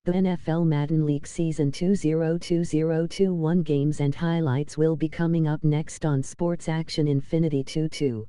The NFL Madden League Season 2020-21 games and highlights will be coming up next on Sports Action Infinity 22.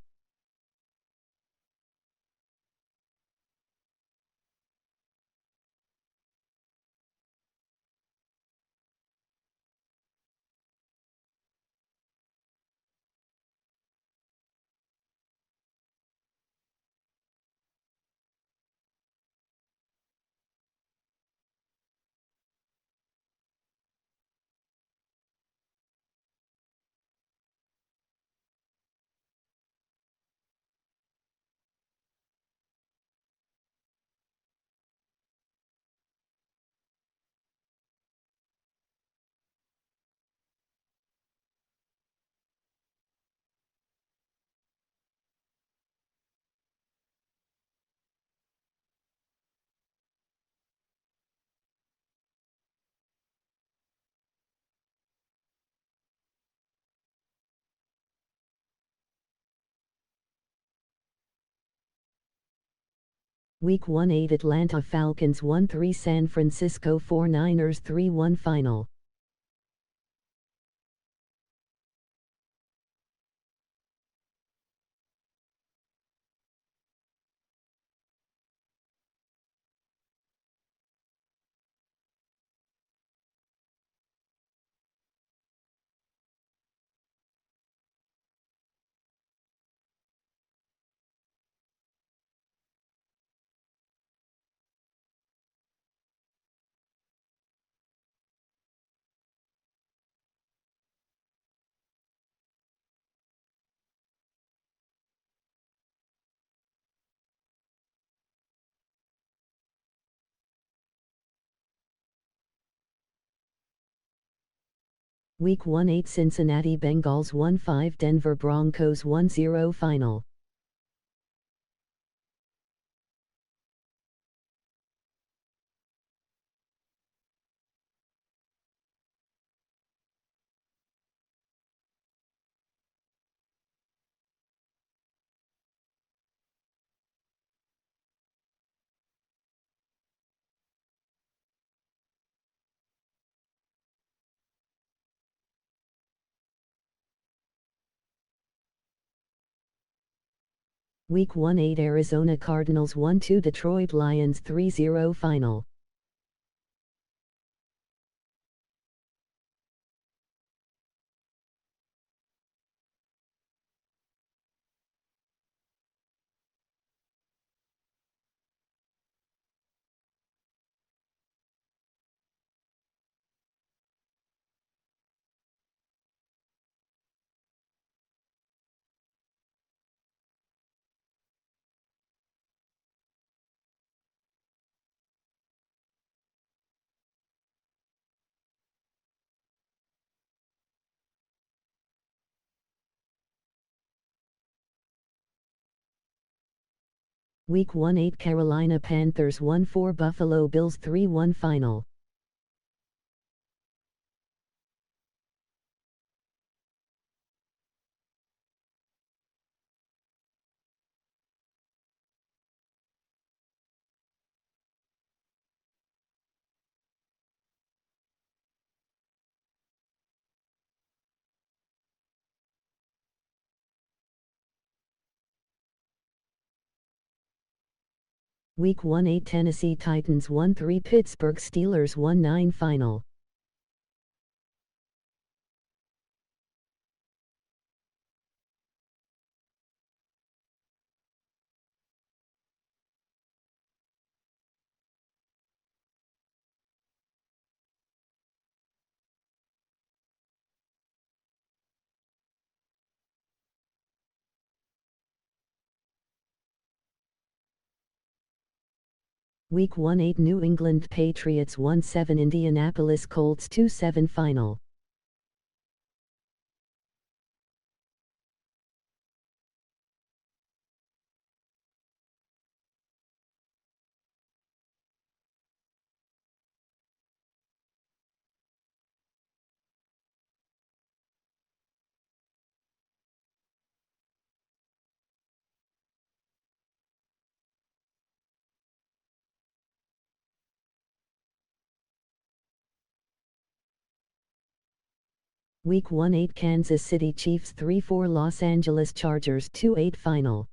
Week 1-8 Atlanta Falcons 1-3 San Francisco 49ers 3-1 final. Week 1-8 Cincinnati Bengals 1-5 Denver Broncos 1-0 final. Week 1-8 Arizona Cardinals 1-2 Detroit Lions 3-0 final. Week 1-8 Carolina Panthers 1-4 Buffalo Bills 3-1 final. Week 1-8 Tennessee Titans 1-3 Pittsburgh Steelers 1-9 final. Week 1-8 New England Patriots 1-7 Indianapolis Colts 2-7 final. Week 1-8 Kansas City Chiefs 3-4 Los Angeles Chargers 2-8 Final.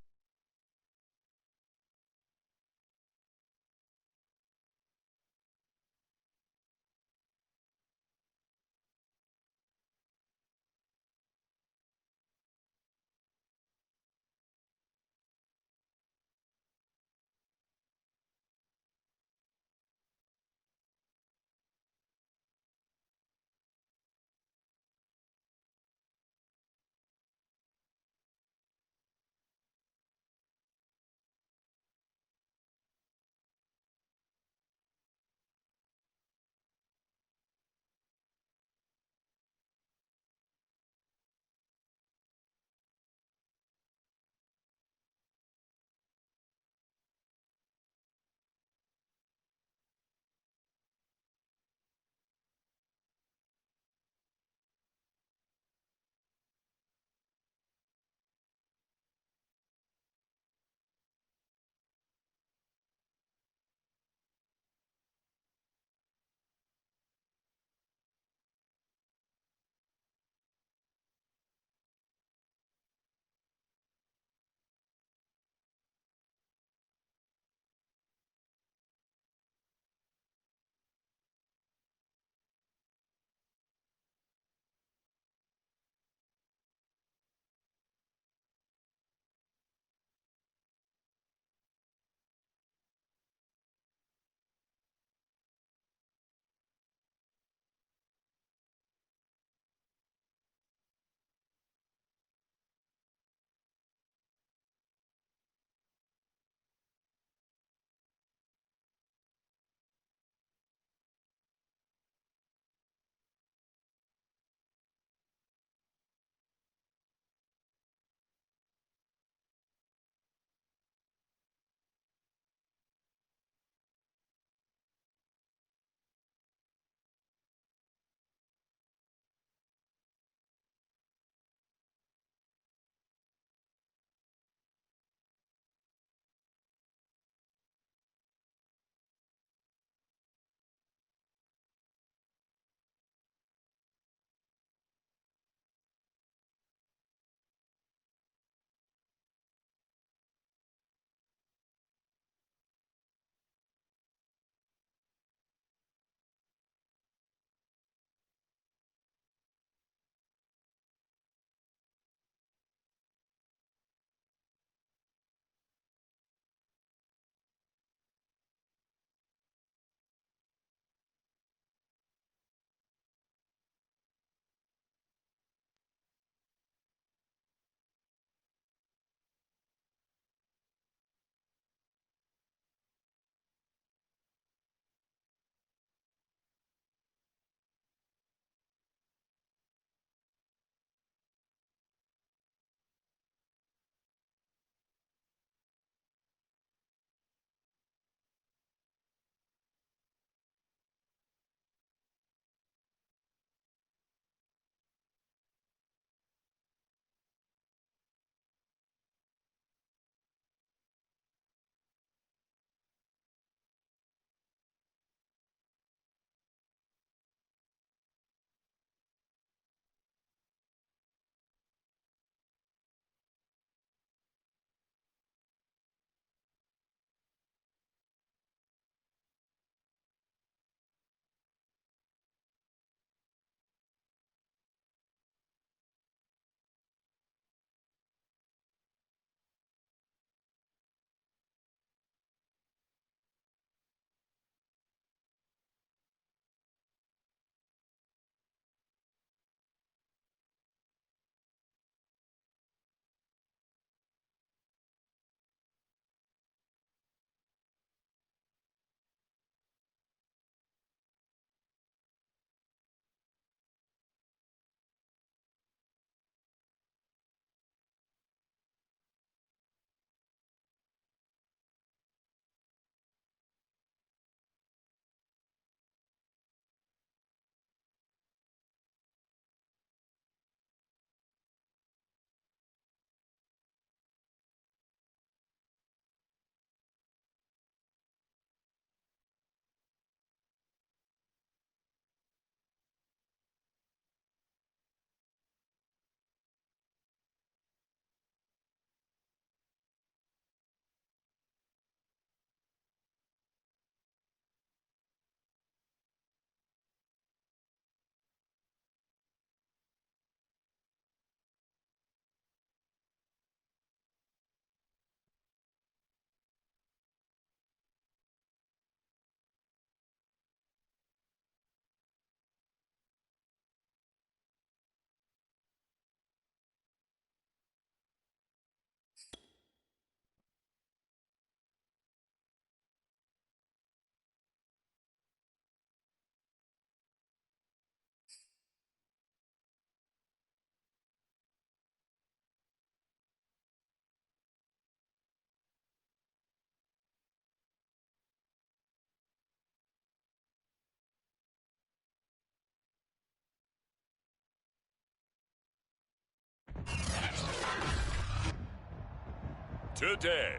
Today,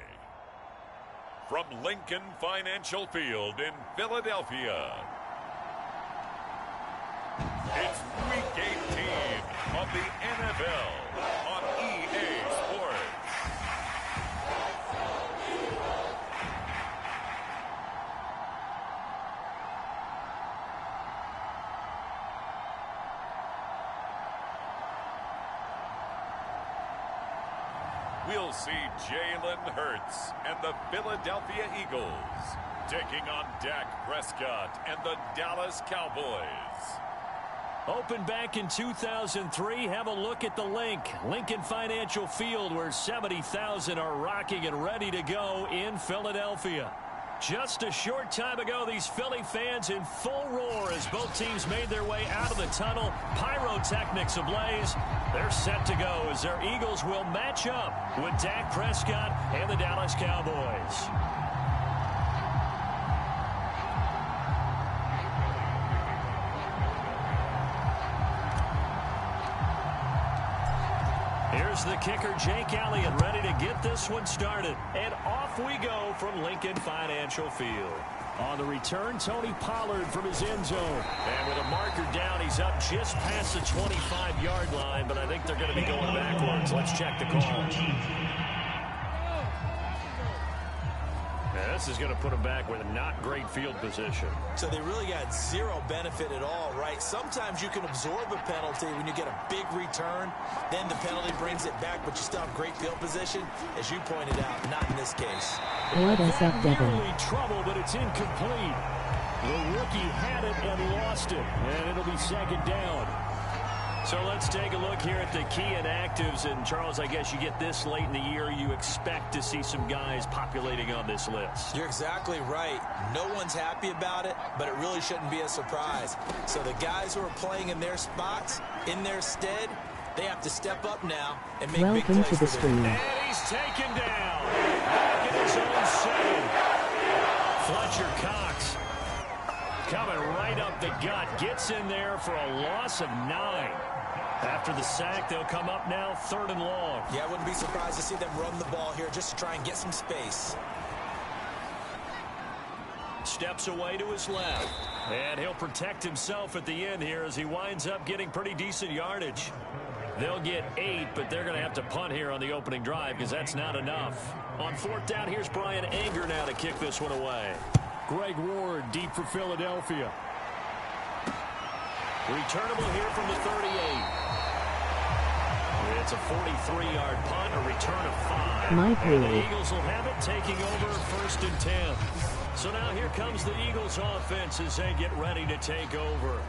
from Lincoln Financial Field in Philadelphia, it's Week 18 of the NFL on EA Sports. We'll see Jalen Hurts and the Philadelphia Eagles taking on Dak Prescott and the Dallas Cowboys. Opened back in 2003, have a look at the Lincoln Financial Field, where 70,000 are rocking and ready to go in Philadelphia. Just a short time ago, these Philly fans in full roar as both teams made their way out of the tunnel. Pyrotechnics ablaze. They're set to go as their Eagles will match up with Dak Prescott and the Dallas Cowboys. Here's the kicker, Jake Elliott, ready to get this one started. And off we go from Lincoln Financial Field. On the return, Tony Pollard from his end zone. And with a marker down, he's up just past the 25-yard line, but I think they're going to be going backwards. Let's check the call. This is going to put them back with a not great field position. So they really got zero benefit at all, right? Sometimes you can absorb a penalty when you get a big return. Then the penalty brings it back, but you still have great field position. As you pointed out, not in this case. What is up, Devin? Nearly trouble, but it's incomplete. The rookie had it and lost it, and it'll be second down. So let's take a look here at the key inactives. And, Charles, I guess you get this late in the year, you expect to see some guys populating on this list. You're exactly right. No one's happy about it, but it really shouldn't be a surprise. So the guys who are playing in their spots, in their stead, they have to step up now and make big plays. Welcome to the stream. And he's taken down. Back in his own 7. Fletcher Cox coming right up the gut. Gets in there for a loss of 9. After the sack, they'll come up now 3rd and long. Yeah, I wouldn't be surprised to see them run the ball here just to try and get some space. Steps away to his left. And he'll protect himself at the end here as he winds up getting pretty decent yardage. They'll get 8, but they're going to have to punt here on the opening drive because that's not enough. On 4th down, here's Brian Anger now to kick this one away. Greg Ward deep for Philadelphia. Returnable here from the 38. It's a 43-yard punt, a return of 5. And the Eagles will have it, taking over 1st and 10. So now here comes the Eagles offense as they get ready to take over.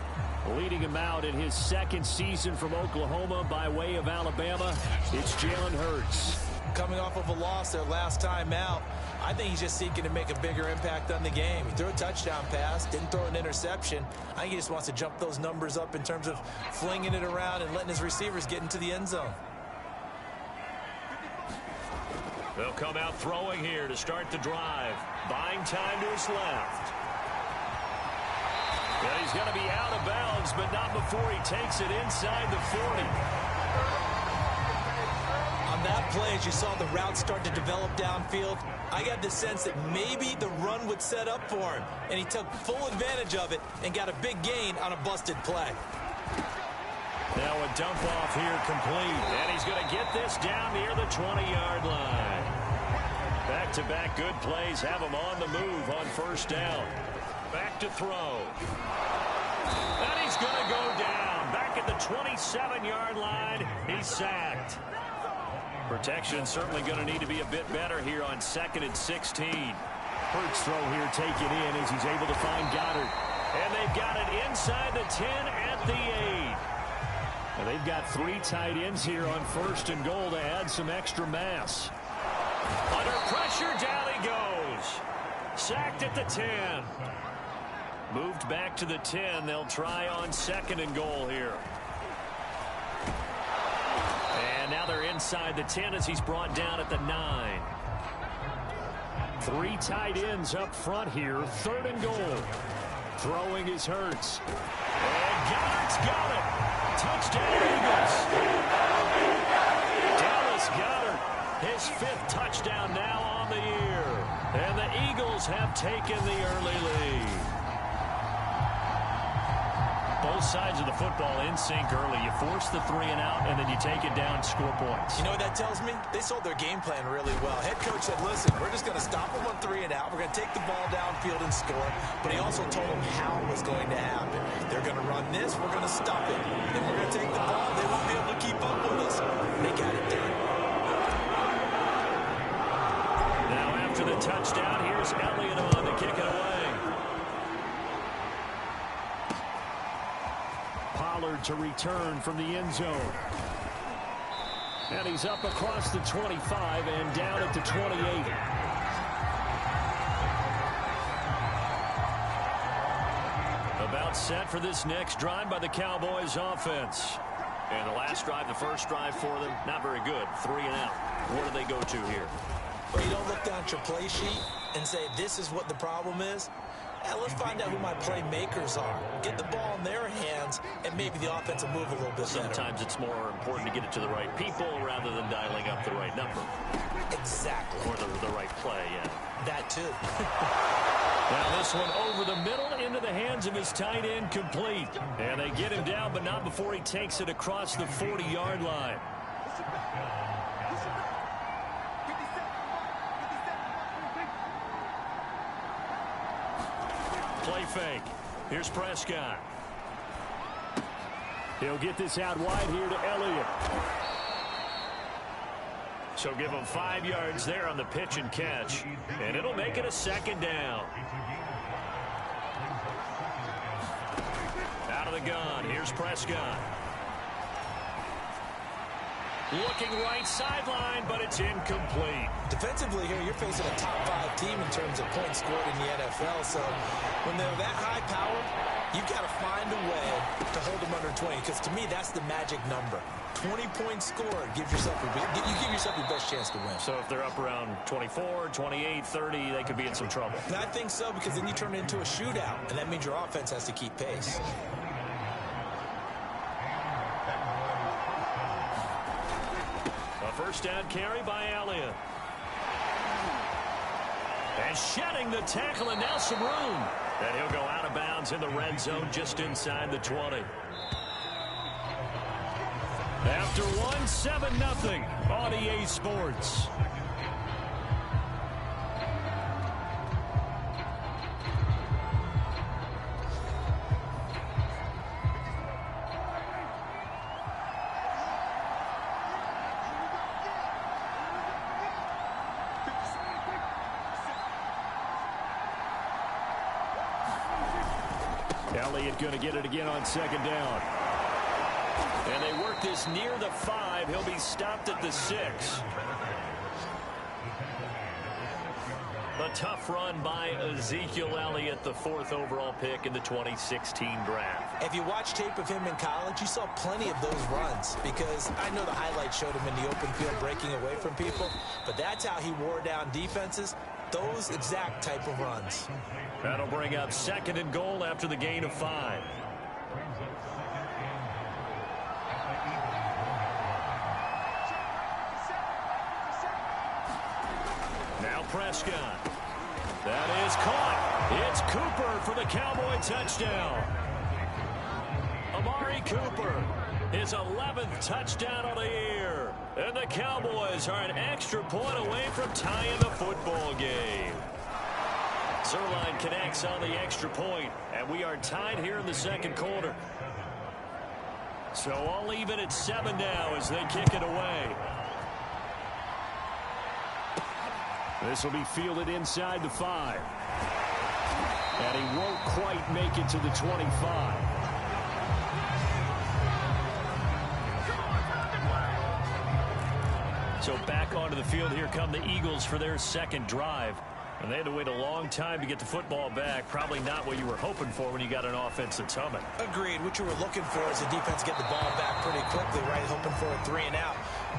Leading him out in his 2nd season from Oklahoma by way of Alabama, it's Jalen Hurts. Coming off of a loss their last time out, I think he's just seeking to make a bigger impact on the game. He threw a touchdown pass, didn't throw an interception. I think he just wants to jump those numbers up in terms of flinging it around and letting his receivers get into the end zone. They'll come out throwing here to start the drive. Buying time to his left. Well, he's going to be out of bounds, but not before he takes it inside the 40. On that play, as you saw the route start to develop downfield, I got the sense that maybe the run would set up for him, and he took full advantage of it and got a big gain on a busted play. Now a dump off here complete, and he's going to get this down near the 20-yard line. Back-to-back good plays have him on the move on 1st down. Back to throw. And he's going to go down. Back at the 27-yard line, he's sacked. Protection certainly going to need to be a bit better here on 2nd and 16. Hurts throw here taken in as he's able to find Goddard. And they've got it inside the 10 at the 8. And they've got 3 tight ends here on 1st and goal to add some extra mass. Under pressure, down he goes. Sacked at the 10. Moved back to the 10. They'll try on 2nd and goal here. And now they're inside the 10 as he's brought down at the 9. 3 tight ends up front here. 3rd and goal. Throwing is Hurts. And Goddard's got it. Touchdown, Eagles. Dallas Goedert His 5th touchdown now on the year. And the Eagles have taken the early lead. Both sides of the football in sync early. You force the 3 and out, and then you take it down, score points. You know what that tells me? They sold their game plan really well. Head coach said, listen, we're just going to stop them on 3 and out. We're going to take the ball downfield and score. But he also told them how it was going to happen. They're going to run this. We're going to stop it. Then we're going to take the ball. They won't be able to keep up with us. They got it done. Now after the touchdown, here's Elliott on to kick it away. Pollard to return from the end zone. And he's up across the 25 and down at the 28. About set for this next drive by the Cowboys offense. And the last drive, the first drive for them, not very good. 3 and out. What do they go to here? Well, you don't look down at your play sheet and say, this is what the problem is. Let's find out who my playmakers are. Get the ball in their hands, and maybe the offense will move a little bit better. Sometimes it's more important to get it to the right people rather than dialing up the right number. Exactly. Or the right play, yeah. That too. Now this one over the middle into the hands of his tight end, complete. And they get him down, but not before he takes it across the 40-yard line. Play fake. Here's Prescott. He'll get this out wide here to Elliott. So give him 5 yards there on the pitch and catch. And it'll make it a 2nd down. Out of the gun. Here's Prescott. Looking right sideline, but it's incomplete. Defensively here, you're facing a top 5 team in terms of points scored in the NFL. So when they're that high power, you've got to find a way to hold them under 20. Because to me, that's the magic number. 20 points scored. You give yourself your best chance to win. So if they're up around 24, 28, 30, they could be in some trouble. And I think so, because then you turn it into a shootout, and that means your offense has to keep pace. First down carry by Elliott. And shedding the tackle, and now some room. And he'll go out of bounds in the red zone just inside the 20. After one, 7-0 on EA Sports. Elliott going to get it again on 2nd down. And they work this near the 5. He'll be stopped at the 6. A tough run by Ezekiel Elliott, the 4th overall pick in the 2016 draft. If you watch tape of him in college, you saw plenty of those runs, because I know the highlights showed him in the open field breaking away from people, but that's how he wore down defenses, those exact type of runs. That'll bring up 2nd and goal after the gain of 5. Now Prescott. That is caught. It's Cooper for the Cowboy touchdown. Amari Cooper, his 11th touchdown of the year. And the Cowboys are an extra point away from tying the football game. Zerline connects on the extra point, and we are tied here in the 2nd quarter. So all even at 7 now as they kick it away. This will be fielded inside the 5. And he won't quite make it to the 25. So back onto the field, here come the Eagles for their 2nd drive. And they had to wait a long time to get the football back. Probably not what you were hoping for when you got an offense that's humming. Agreed. What you were looking for is the defense get the ball back pretty quickly, right? Hoping for a 3 and out.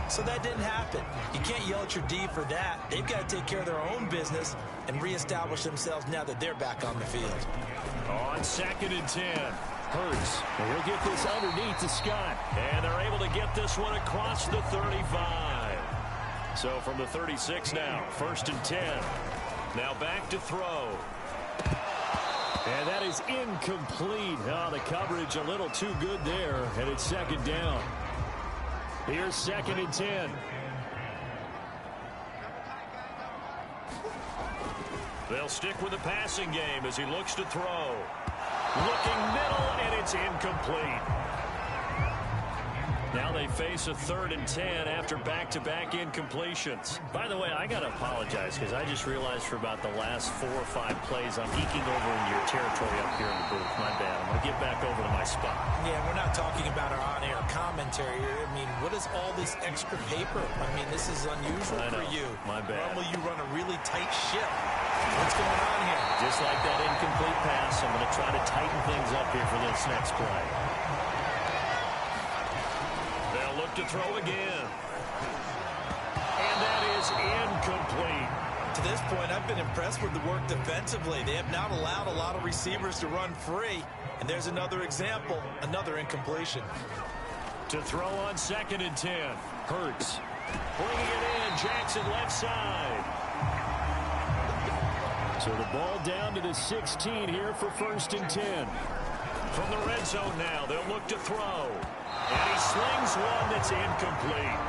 So that didn't happen. You can't yell at your D for that. They've got to take care of their own business and reestablish themselves now that they're back on the field. On 2nd and 10. Hurts. And he'll get this underneath to Scott. And they're able to get this one across the 35. So from the 36 now, 1st and 10. Now back to throw. And that is incomplete. Oh, the coverage a little too good there, and it's 2nd down. Here's 2nd and 10. They'll stick with the passing game as he looks to throw. Looking middle, and it's incomplete. Now they face a 3rd and 10 after back-to-back incompletions. By the way, I got to apologize because I just realized for about the last 4 or 5 plays I'm eking over into your territory up here in the booth. My bad. I'm going to get back over to my spot. Yeah, we're not talking about our on-air commentary here. I mean, what is all this extra paper? I mean, this is unusual for you. My bad. Normally you run a really tight ship. What's going on here? Just like that incomplete pass, I'm going to try to tighten things up here for this next play. They'll look to throw again. And that is incomplete. To this point, I've been impressed with the work defensively. They have not allowed a lot of receivers to run free. And there's another example, another incompletion. To throw on 2nd and 10. Hurts. Bringing it in. Jackson left side. So the ball down to the 16 here for 1st and 10. From the red zone now, they'll look to throw. And he slings one that's incomplete.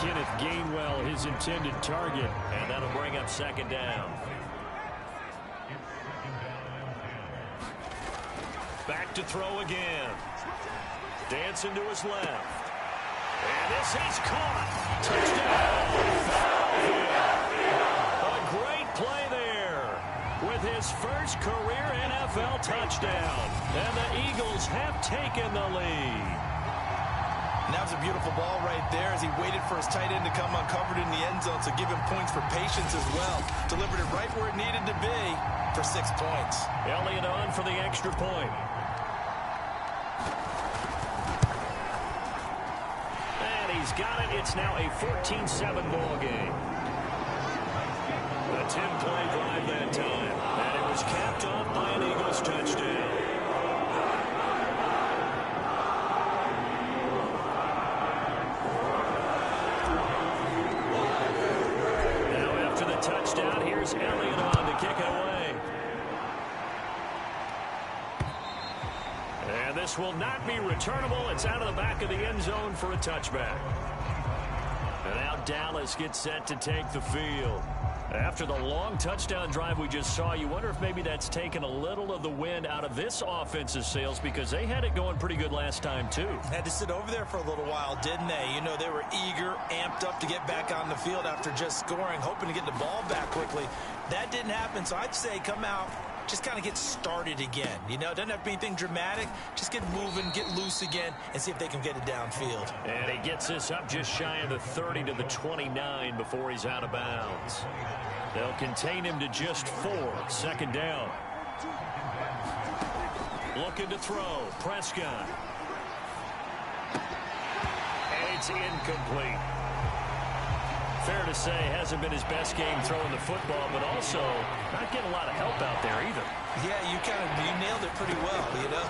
Kenneth Gainwell, his intended target, and that'll bring up 2nd down. Back to throw again. Dancing to his left. And this is caught. Touchdown. A great play there with his first career NFL touchdown. And the Eagles have taken the lead. And that was a beautiful ball right there as he waited for his tight end to come uncovered in the end zone, so give him points for patience as well. Delivered it right where it needed to be for 6 points. Elliott on for the extra point. And he's got it. It's now a 14-7 ball game. A 10-play drive that time. And it was capped off by an Eagles touchdown. Touchdown. Here's Elliott on to kick it away. And this will not be returnable. It's out of the back of the end zone for a touchback. And now Dallas gets set to take the field. After the long touchdown drive we just saw, you wonder if maybe that's taken a little of the wind out of this offense's sails because they had it going pretty good last time, too. Had to sit over there for a little while, didn't they? You know, they were eager, amped up to get back on the field after just scoring, hoping to get the ball back quickly. That didn't happen, so I'd say come out, just kind of get started again. You know, it doesn't have to be anything dramatic. Just get moving, get loose again, and see if they can get it downfield. And he gets this up just shy of the 30 to the 29 before he's out of bounds. They'll contain him to just 4. 2nd down. Looking to throw. Prescott. And it's incomplete. Fair to say, hasn't been his best game throwing the football, but also not getting a lot of help out there either. Yeah, you nailed it pretty well, you know.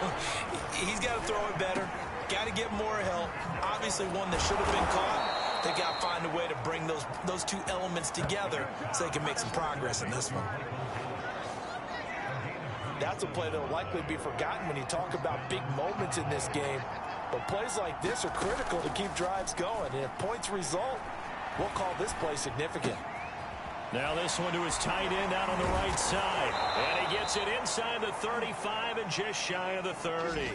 He's got to throw it better. Got to get more help. Obviously one that should have been caught. They got to find a way to bring those two elements together so they can make some progress in this one. That's a play that will likely be forgotten when you talk about big moments in this game. But plays like this are critical to keep drives going. And if points result, we'll call this play significant. Now this one to his tight end out on the right side. And he gets it inside the 35 and just shy of the 30.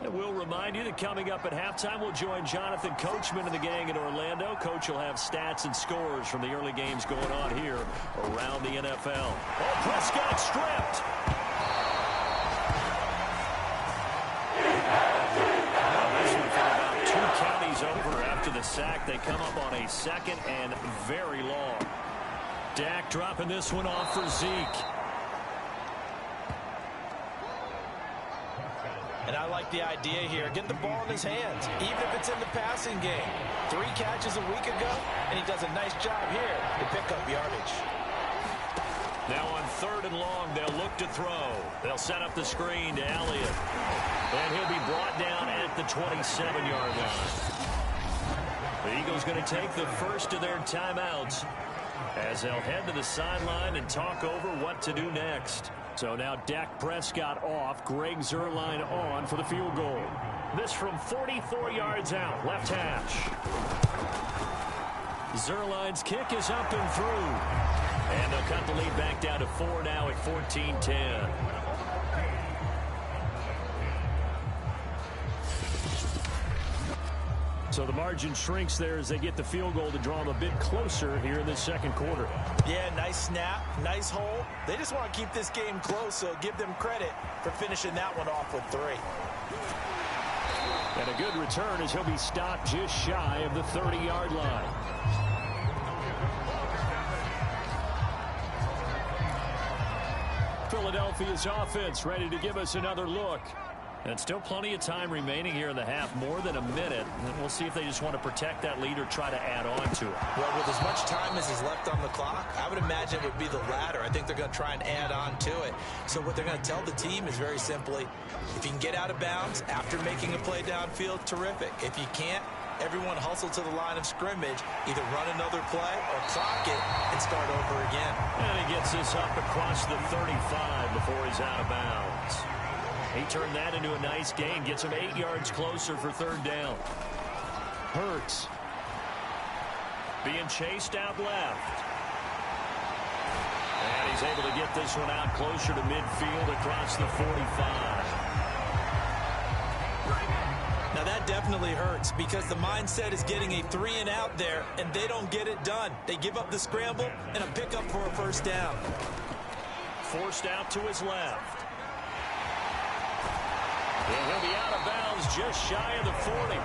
And we'll remind you that coming up at halftime, we'll join Jonathan Coachman and the gang in Orlando. Coach will have stats and scores from the early games going on here around the NFL. Oh, Prescott stripped. This one from about 2 counties over after the sack. They come up on a 2nd and very long. Dak dropping this one off for Zeke. And I like the idea here. Get the ball in his hands, even if it's in the passing game. 3 catches a week ago, and he does a nice job here to pick up yardage. Now on 3rd and long, they'll look to throw. They'll set up the screen to Elliott. And he'll be brought down at the 27-yard line. The Eagles going to take the first of their timeouts as they'll head to the sideline and talk over what to do next. So now Dak Prescott off, Greg Zuerlein on for the field goal. This from 44 yards out, left hash. Zuerlein's kick is up and through. And they'll cut the lead back down to 4 now at 14-10. So the margin shrinks there as they get the field goal to draw them a bit closer here in this second quarter. Yeah, nice snap, nice hole. They just want to keep this game close, so give them credit for finishing that one off with 3. And a good return as he'll be stopped just shy of the 30-yard line. Philadelphia's offense ready to give us another look. And still plenty of time remaining here in the half, more than a minute. And we'll see if they just want to protect that lead or try to add on to it. Well, with as much time as is left on the clock, I would imagine it would be the latter. I think they're going to try and add on to it. So what they're going to tell the team is very simply, if you can get out of bounds after making a play downfield, terrific. If you can't, everyone hustle to the line of scrimmage, either run another play or clock it and start over again. And he gets this up across the 35 before he's out of bounds. He turned that into a nice gain, gets him 8 yards closer for 3rd down. Hurts being chased out left. And he's able to get this one out closer to midfield across the 45. Now that definitely hurts because the mindset is getting a 3-and-out there, and they don't get it done. They give up the scramble and a pickup for a 1st down. Forced out to his left. And he'll be out of bounds just shy of the 40.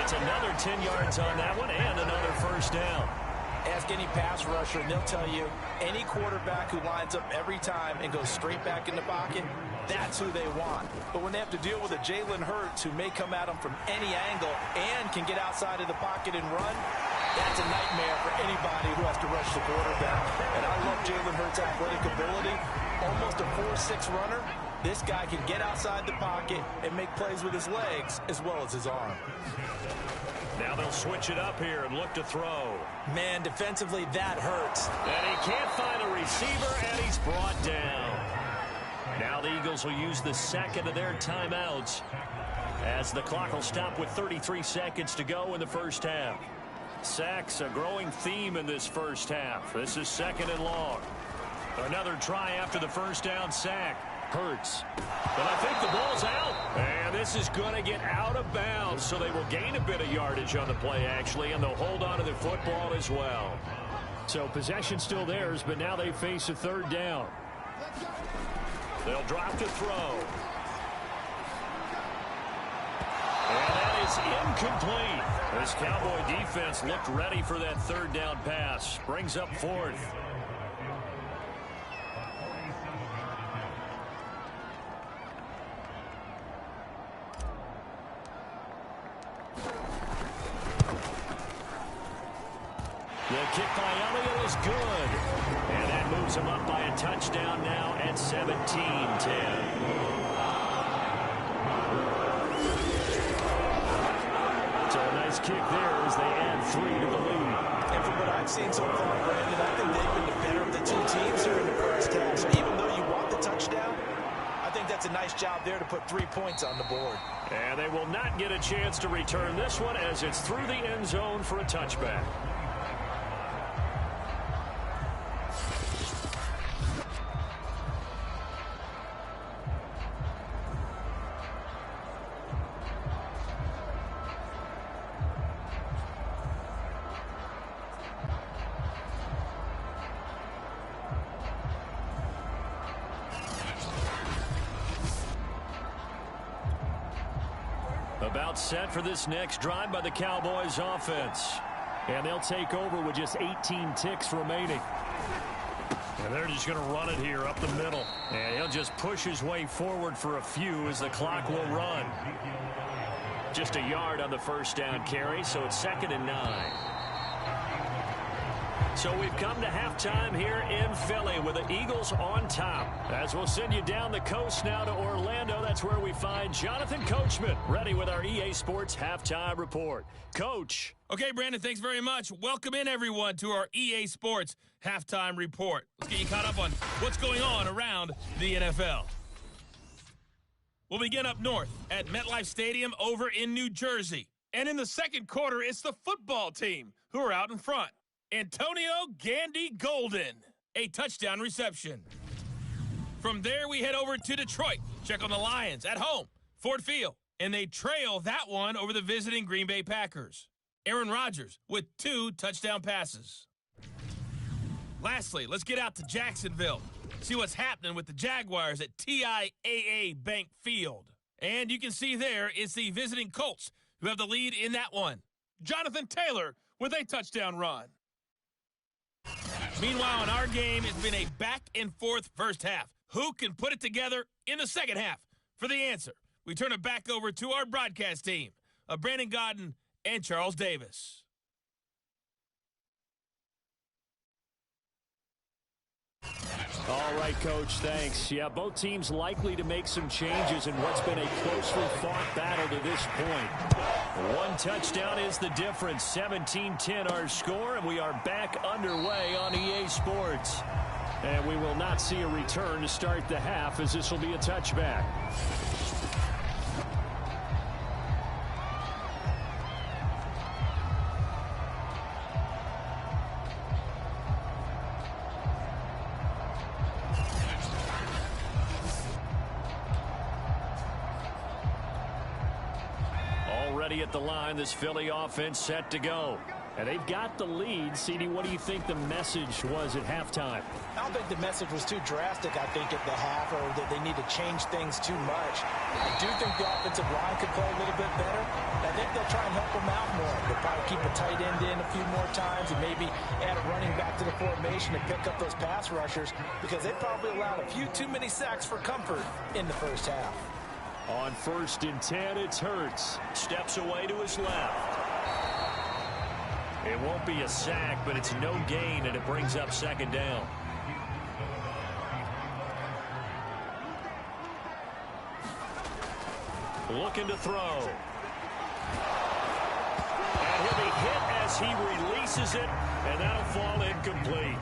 It's another 10 yards on that one and another 1st down. Ask any pass rusher, and they'll tell you any quarterback who lines up every time and goes straight back in the pocket, that's who they want. But when they have to deal with a Jalen Hurts who may come at them from any angle and can get outside of the pocket and run, that's a nightmare for anybody who has to rush the quarterback. And I love Jalen Hurts' athletic ability. Almost a 4.6 runner. This guy can get outside the pocket and make plays with his legs as well as his arm. Now they'll switch it up here and look to throw. Man, defensively, that hurts. And he can't find a receiver, and he's brought down. Now the Eagles will use the second of their timeouts as the clock will stop with 33 seconds to go in the 1st half. Sacks, a growing theme in this 1st half. This is 2nd and long. Another try after the 1st down sack. Hurts. But I think the ball's out. And this is going to get out of bounds, so they will gain a bit of yardage on the play, actually, and they'll hold on to the football as well. So possession still theirs, but now they face a 3rd down. They'll drop to throw. And that is incomplete. This Cowboy defense looked ready for that 3rd down pass. Brings up 4th. The kick by Elliott is good. And that moves him up by a touchdown now at 17-10. So a nice kick there as they add 3 to the lead. And from what I've seen so far, Brandon, I think they've been the better of the 2 teams here in the 1st half. So even though you want the touchdown, I think that's a nice job there to put 3 points on the board. And they will not get a chance to return this one as it's through the end zone for a touchback. About set for this next drive by the Cowboys offense. And they'll take over with just 18 ticks remaining. And they're just going to run it here up the middle. And he'll just push his way forward for a few as the clock will run. Just a yard on the 1st down carry, so it's 2nd and 9. So we've come to halftime here in Philly with the Eagles on top. As we'll send you down the coast now to Orlando, that's where we find Jonathan Coachman, ready with our EA Sports Halftime Report. Coach. Okay, Brandon, thanks very much. Welcome in, everyone, to our EA Sports Halftime Report. Let's get you caught up on what's going on around the NFL. We'll begin up north at MetLife Stadium over in New Jersey. And in the second quarter, it's the football team who are out in front. Antonio Gandy Golden, a touchdown reception. From there, we head over to Detroit. Check on the Lions at home, Ford Field. And they trail that one over the visiting Green Bay Packers. Aaron Rodgers with 2 touchdown passes. Lastly, let's get out to Jacksonville. See what's happening with the Jaguars at TIAA Bank Field. And you can see there it's the visiting Colts who have the lead in that one. Jonathan Taylor with a touchdown run. Meanwhile, in our game, it's been a back-and-forth first half. Who can put it together in the second half? For the answer, we turn it back over to our broadcast team of Brandon Godden and Charles Davis. All right, Coach, thanks. Yeah, both teams likely to make some changes in what's been a closely fought battle to this point. 1 touchdown is the difference. 17-10 our score, and we are back underway on EA Sports. And we will not see a return to start the half, as this will be a touchback. Already at the line, this Philly offense set to go. And they've got the lead. CD, what do you think the message was at halftime? I don't think the message was too drastic, I think, at the half, or that they need to change things too much. I do think the offensive line could play a little bit better. I think they'll try and help them out more. They'll probably keep a tight end in a few more times and maybe add a running back to the formation and pick up those pass rushers, because they probably allowed a few too many sacks for comfort in the first half. On 1st and 10, it's Hurts. Steps away to his left. It won't be a sack, but it's no gain, and it brings up 2nd down. Looking to throw. And he'll be hit as he releases it, and that'll fall incomplete.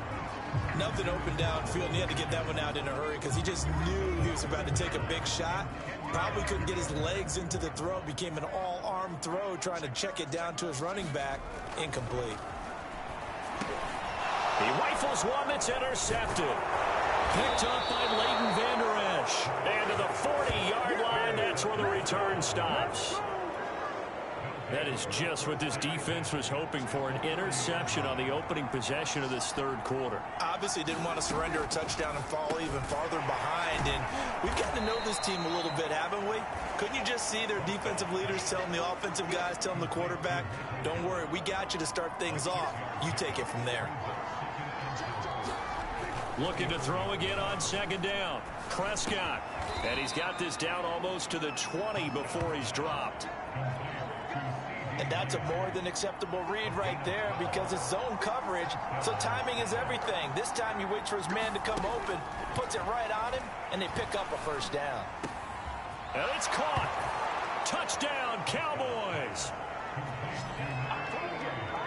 Nothing open downfield, and he had to get that one out in a hurry because he just knew he was about to take a big shot. Probably couldn't get his legs into the throw. Became an all-arm throw, trying to check it down to his running back. Incomplete. He rifles one that's intercepted. Picked up by Leighton Vander Esch. And to the 40-yard line, that's where the return stops. That is just what this defense was hoping for, an interception on the opening possession of this 3rd quarter. Obviously didn't want to surrender a touchdown and fall even farther behind. And we've gotten to know this team a little bit, haven't we? Couldn't you just see their defensive leaders telling the offensive guys, telling the quarterback, don't worry, we got you to start things off. You take it from there. Looking to throw again on 2nd down. Prescott. And he's got this down almost to the 20 before he's dropped. And that's a more than acceptable read right there, because it's zone coverage, so timing is everything. This time he waits for his man to come open, puts it right on him, and they pick up a 1st down. And it's caught. Touchdown, Cowboys.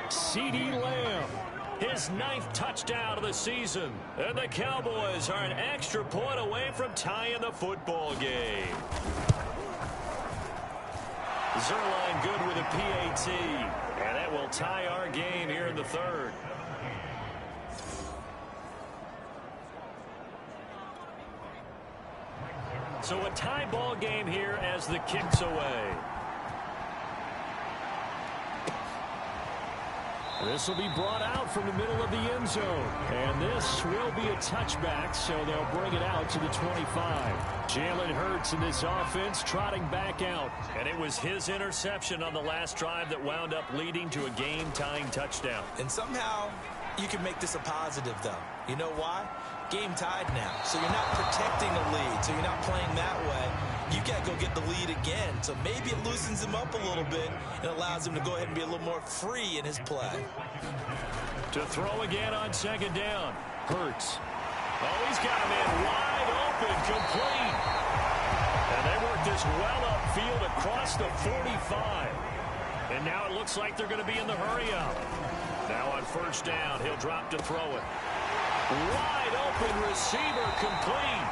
CD Lamb, his 9th touchdown of the season. And the Cowboys are an extra point away from tying the football game. Zerline good with a PAT, and that will tie our game here in the 3rd. So a tie ball game here as the kick's away. This will be brought out from the middle of the end zone. And this will be a touchback, so they'll bring it out to the 25. Jalen Hurts in this offense trotting back out. And it was his interception on the last drive that wound up leading to a game-tying touchdown. And somehow you can make this a positive, though. You know why? Game tied now. So you're not protecting the lead, so you're not playing that way. You got to go get the lead again. So maybe it loosens him up a little bit and allows him to go ahead and be a little more free in his play. To throw again on second down. Hurts. Oh, he's got a man wide open, complete. And they work this well upfield across the 45. And now it looks like they're going to be in the hurry-up. Now on first down, he'll drop to throw it. Wide open receiver, complete.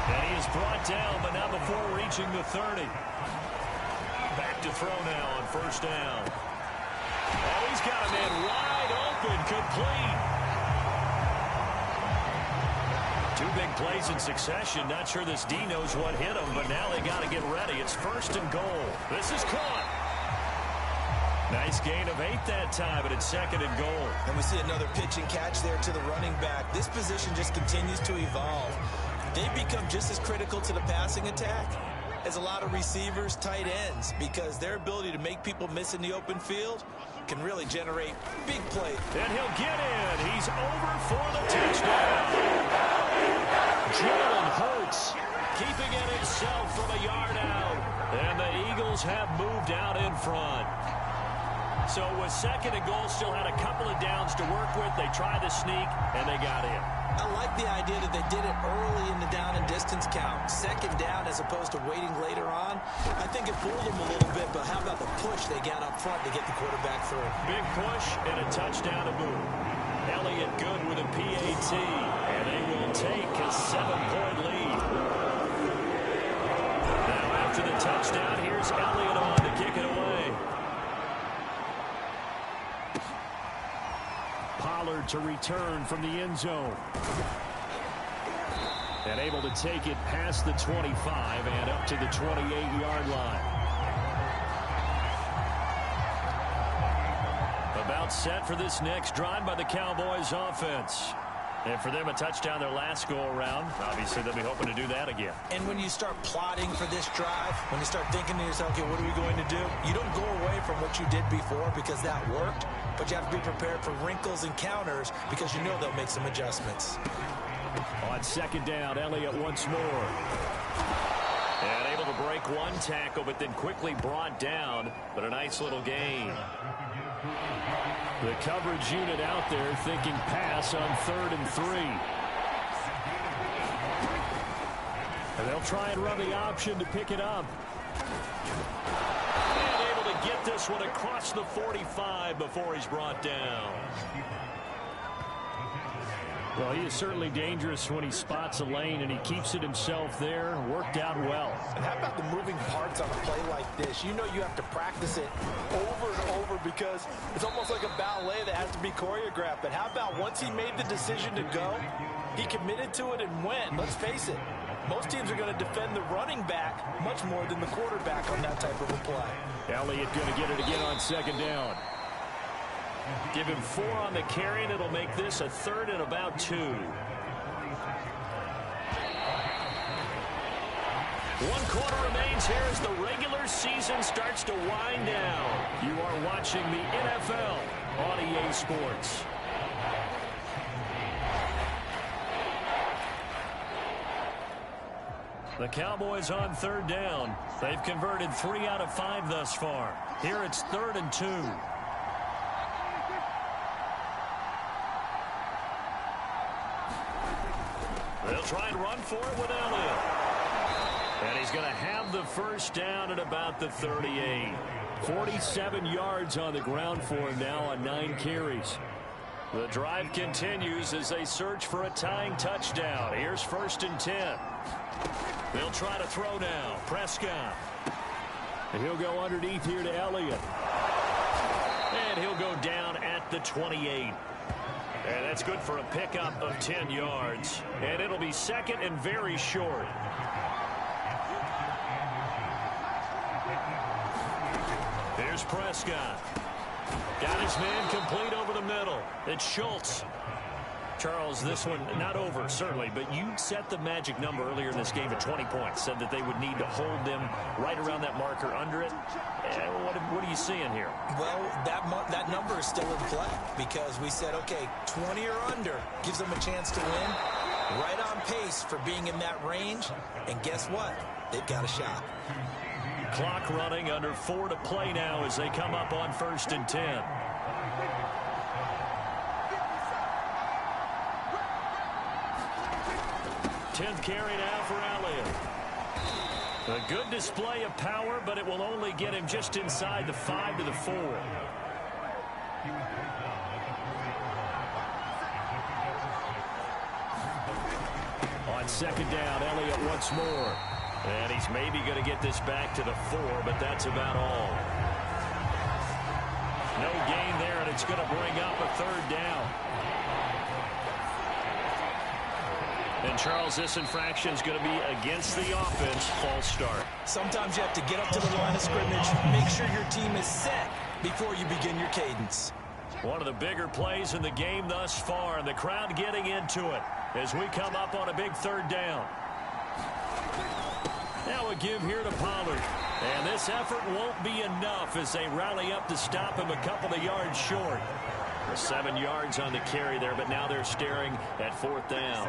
And he is brought down, but not before reaching the 30. Back to throw now on first down. Oh, he's got a man wide open, complete. Two big plays in succession. Not sure this D knows what hit him, but now they got to get ready. It's first and goal. This is caught. Nice gain of 8 that time, but it's second and goal. And we see another pitch and catch there to the running back. This position just continues to evolve. They've become just as critical to the passing attack as a lot of receivers, tight ends, because their ability to make people miss in the open field can really generate big plays. And he'll get in. He's over for the touchdown. Jalen Hurts keeping it himself from a yard out. And the Eagles have moved out in front. So with second and goal, still had a couple of downs to work with. They tried to sneak, and they got in. I like the idea that they did it early in the down and distance count. Second down as opposed to waiting later on. I think it fooled them a little bit, but how about the push they got up front to get the quarterback through? Big push and a touchdown to boot. Elliott good with a PAT, and they will take a 7-point lead. Now after the touchdown, here's Elliott on to kick it away. Pollard to return from the end zone. And able to take it past the 25 and up to the 28-yard line. About set for this next drive by the Cowboys offense. And for them, a touchdown their last go-around. Obviously, they'll be hoping to do that again. And when you start plotting for this drive, when you start thinking to yourself, okay, what are we going to do? You don't go away from what you did before because that worked, but you have to be prepared for wrinkles and counters because you know they'll make some adjustments. On second down, Elliott once more. And able to break one tackle, but then quickly brought down, but a nice little gain. The coverage unit out there thinking pass on 3rd and 3. And they'll try and run the option to pick it up. And able to get this one across the 45 before he's brought down. Well, he is certainly dangerous when he spots a lane, and he keeps it himself there. Worked out well. And how about the moving parts on a play like this? You know you have to practice it over and over because it's almost like a ballet that has to be choreographed. But how about once he made the decision to go, he committed to it and went. Let's face it, most teams are going to defend the running back much more than the quarterback on that type of a play. Elliott going to get it again on second down. Give him 4 on the carry, and it'll make this a 3rd and about 2. 1 quarter remains here as the regular season starts to wind down. You are watching the NFL on EA Sports. The Cowboys on 3rd down. They've converted 3 out of 5 thus far. Here it's 3rd and 2. They'll try and run for it with Elliott. And he's going to have the first down at about the 38. 47 yards on the ground for him now on 9 carries. The drive continues as they search for a tying touchdown. Here's 1st and 10. They'll try to throw now. Prescott. And he'll go underneath here to Elliott. And he'll go down at the 28. And that's good for a pickup of 10 yards. And it'll be second and very short. Here's Prescott. Got his man complete over the middle. It's Schultz. Charles, this one not over, certainly, but you set the magic number earlier in this game at 20 points. Said that they would need to hold them right around that marker under it. What are you seeing here? Well, that number is still in play because we said, okay, 20 or under gives them a chance to win. Right on pace for being in that range. And guess what? They've got a shot. Clock running, under 4 to play now as they come up on 1st and 10. Tenth carry now for Elliott. A good display of power, but it will only get him just inside the 5 to the 4. On 2nd down, Elliott once more. And he's maybe going to get this back to the 4, but that's about all. No gain there, and it's going to bring up a 3rd down. And, Charles, this infraction is going to be against the offense. False start. Sometimes you have to get up to the line of scrimmage, make sure your team is set before you begin your cadence. One of the bigger plays in the game thus far, and the crowd getting into it as we come up on a big 3rd down. Now a give here to Pollard. And this effort won't be enough as they rally up to stop him a couple of yards short. 7 yards on the carry there, but now they're staring at 4th down.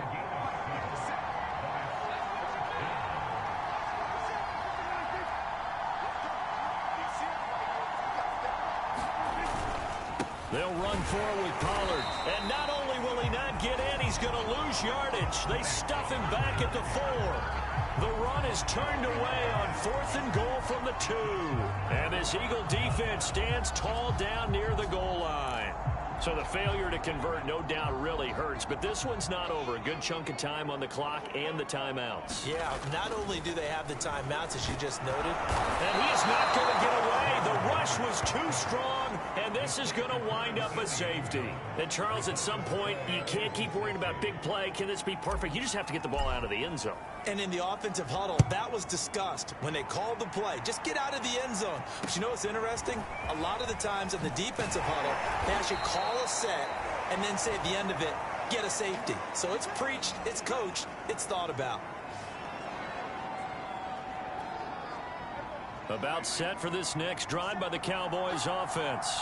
They'll run forward with Pollard. And not only will he not get in, he's going to lose yardage. They stuff him back at the 4. The run is turned away on 4th and goal from the 2. And this Eagle defense stands tall down near the goal line. So the failure to convert no doubt really hurts, but this one's not over. A good chunk of time on the clock and the timeouts. Yeah, not only do they have the timeouts, as you just noted. And he's not going to get away. The rush was too strong, and this is going to wind up a safety. And, Charles, at some point, you can't keep worrying about big play. Can this be perfect? You just have to get the ball out of the end zone. And in the offensive huddle, that was discussed when they called the play. Just get out of the end zone. But you know what's interesting? A lot of the times in the defensive huddle, they actually call a set and then say at the end of it, get a safety. So it's preached, it's coached, it's thought about. About set for this next drive by the Cowboys offense.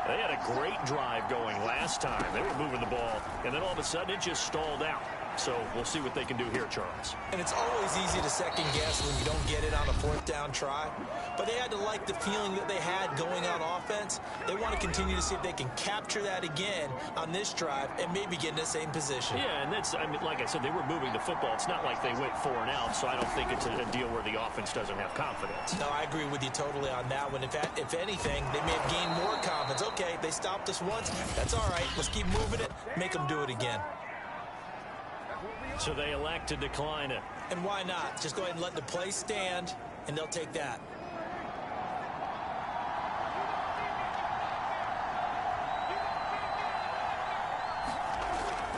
They had a great drive going last time. They were moving the ball, and then all of a sudden it just stalled out. So we'll see what they can do here, Charles. And it's always easy to second guess when you don't get it on a 4th down try. But they had to like the feeling that they had going on offense. They want to continue to see if they can capture that again on this drive and maybe get in the same position. Yeah, and that's, I mean, like I said, they were moving the football. It's not like they went 4 and out, so I don't think it's a deal where the offense doesn't have confidence. No, I agree with you totally on that one. If anything, they may have gained more confidence. Okay, they stopped us once. That's all right. Let's keep moving it. Make them do it again. So they elect to decline it. And why not? Just go ahead and let the play stand, and they'll take that.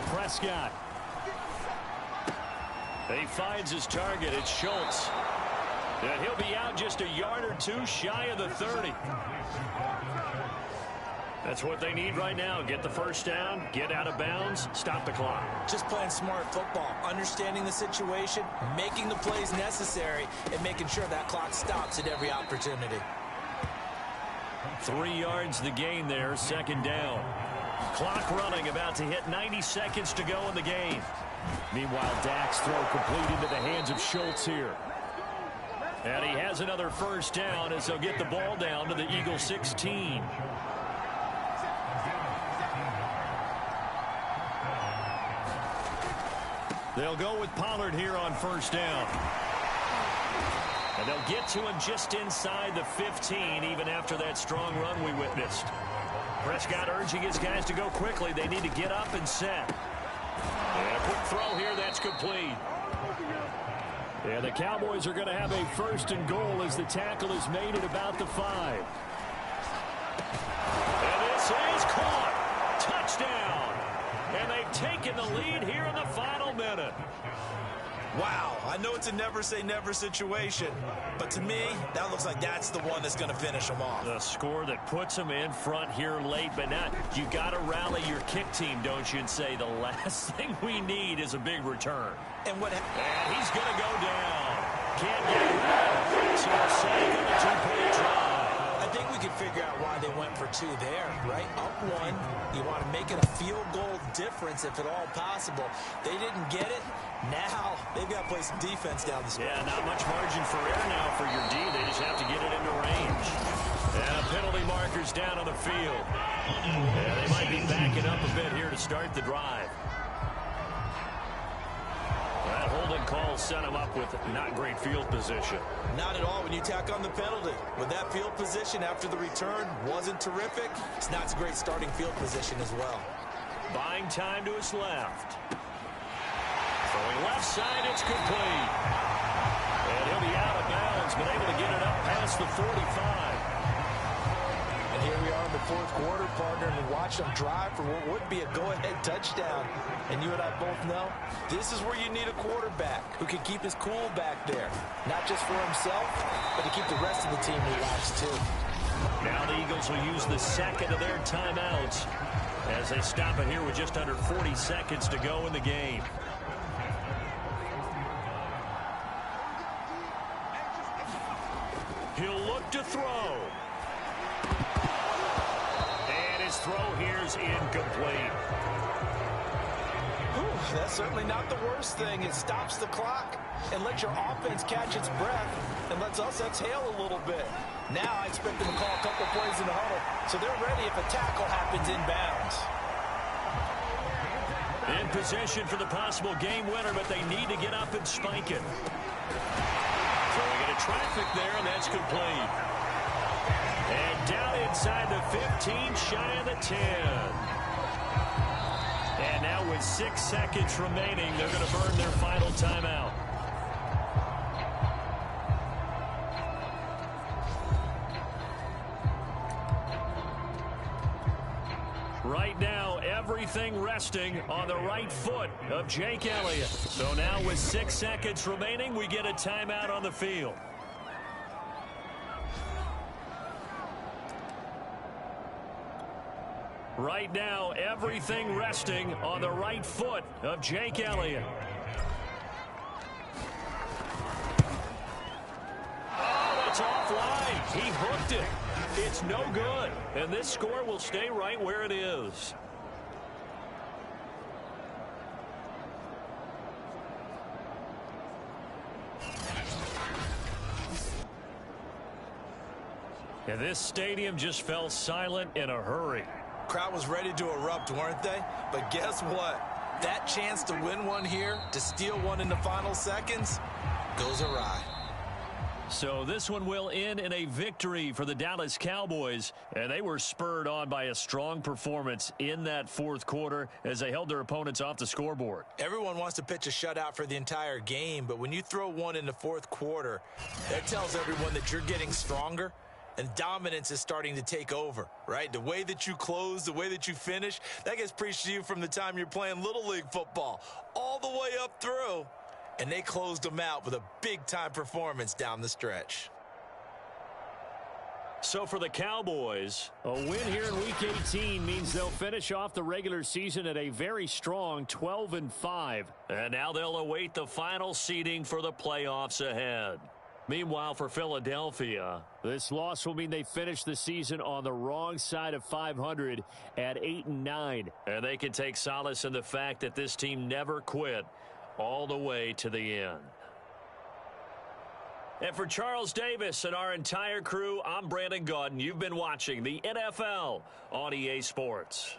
Prescott. He finds his target. It's Schultz. And he'll be out just a yard or 2 shy of the 30. That's what they need right now. Get the 1st down, get out of bounds, stop the clock. Just playing smart football, understanding the situation, making the plays necessary, and making sure that clock stops at every opportunity. 3 yards the gain there, 2nd down. Clock running, about to hit 90 seconds to go in the game. Meanwhile, Dak's throw complete into the hands of Schultz here. And he has another 1st down as they'll get the ball down to the Eagle 16. They'll go with Pollard here on 1st down. And they'll get to him just inside the 15, even after that strong run we witnessed. Prescott urging his guys to go quickly. They need to get up and set. And a quick throw here, that's complete. And the Cowboys are going to have a 1st and goal as the tackle is made at about the 5. And this is caught. Touchdown. And they've taken the lead here in the final minute. Wow, I know it's a never-say-never situation, but to me, that looks like that's the one that's going to finish them off. The score that puts them in front here late, but now you got to rally your kick team, don't you, and say the last thing we need is a big return. And he's going to go down. Can't get it. So a sack on a 2-point try. I think we can figure out why they went for two there, right? Up one. You want to make it a field goal difference if at all possible. They didn't get it. Now they've got to play some defense down the stretch. Yeah, not much margin for error now for your D. They just have to get it into range. And penalty markers down on the field. Yeah, they might be backing up a bit here to start the drive. That holding call set him up with not great field position. Not at all when you tack on the penalty. With that field position after the return wasn't terrific, it's not a great starting field position as well. Buying time to his left. Throwing left side, it's complete. And he'll be out of bounds, but able to get it up past the 45. And here we are in the fourth quarter, partner, and we watch them drive for what would be a go-ahead touchdown. And you and I both know this is where you need a quarterback who can keep his cool back there. Not just for himself, but to keep the rest of the team relaxed too. Now the Eagles will use the second of their timeouts as they stop it here with just under 40 seconds to go in the game. He'll look to throw. And his throw here is incomplete. Whew, that's certainly not the worst thing. It stops the clock and lets your offense catch its breath and lets us exhale a little bit. Now I expect them to call a couple plays in the huddle so they're ready if a tackle happens inbounds. In position for the possible game winner, but they need to get up and spike it. Throwing into traffic there, and that's complete. And down inside the 15, shy of the 10. And now with 6 seconds remaining, they're going to burn their final timeout. Right now, everything resting on the right foot of Jake Elliott. So now with 6 seconds remaining, we get a timeout on the field. Right now, everything resting on the right foot of Jake Elliott. Oh, that's offline. He hooked it. It's no good. And this score will stay right where it is. And this stadium just fell silent in a hurry. Crowd was ready to erupt, weren't they? But guess what? That chance to win one here, to steal one in the final seconds, goes awry. So this one will end in a victory for the Dallas Cowboys, and they were spurred on by a strong performance in that fourth quarter as they held their opponents off the scoreboard. Everyone wants to pitch a shutout for the entire game, but when you throw one in the fourth quarter, that tells everyone that you're getting stronger and dominance is starting to take over, right? The way that you close, the way that you finish, that gets preached to you from the time you're playing Little League football all the way up through. And they closed them out with a big-time performance down the stretch. So for the Cowboys, a win here in Week 18 means they'll finish off the regular season at a very strong 12-5. And now they'll await the final seeding for the playoffs ahead. Meanwhile, for Philadelphia, this loss will mean they finish the season on the wrong side of 500 at 8-9. And they can take solace in the fact that this team never quit all the way to the end. And for Charles Davis and our entire crew, I'm Brandon Gaudin. You've been watching the NFL on EA Sports.